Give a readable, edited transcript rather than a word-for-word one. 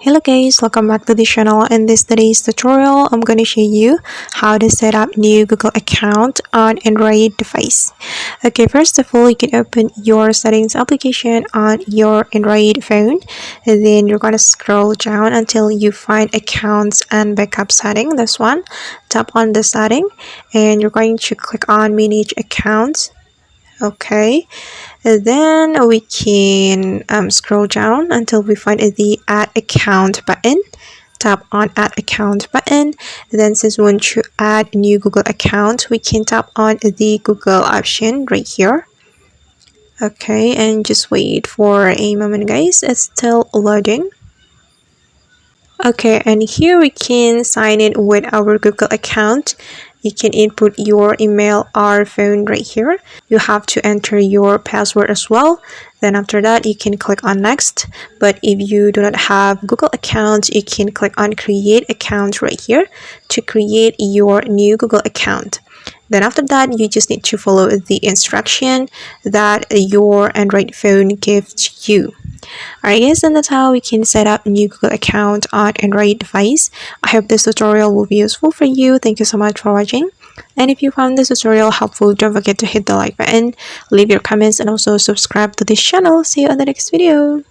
Hello guys, welcome back to the channel. In this today's tutorial, I'm going to show you how to set up new Google account on Android device. Okay, first of all, you can open your settings application on your Android phone, and then you're going to scroll down until you find accounts and backup setting. This one, tap on the setting and you're going to click on manage accounts. Okay, and then we can scroll down until we find the add account button. Tap on add account button. Then since we want to add a new Google account, we can tap on the Google option right here. Okay, and just wait for a moment guys, it's still loading. Okay, and here we can sign in with our Google account. You can input your email or phone right here. You have to enter your password as well. Then after that, you can click on next. But if you do not have Google account, you can click on create account right here to create your new Google account. Then after that, you just need to follow the instruction that your Android phone gives you. Alright guys, and that's how we can set up a new Google account on Android device. I hope this tutorial will be useful for you. Thank you so much for watching. And if you found this tutorial helpful, don't forget to hit the like button, leave your comments, and also subscribe to this channel. See you on the next video.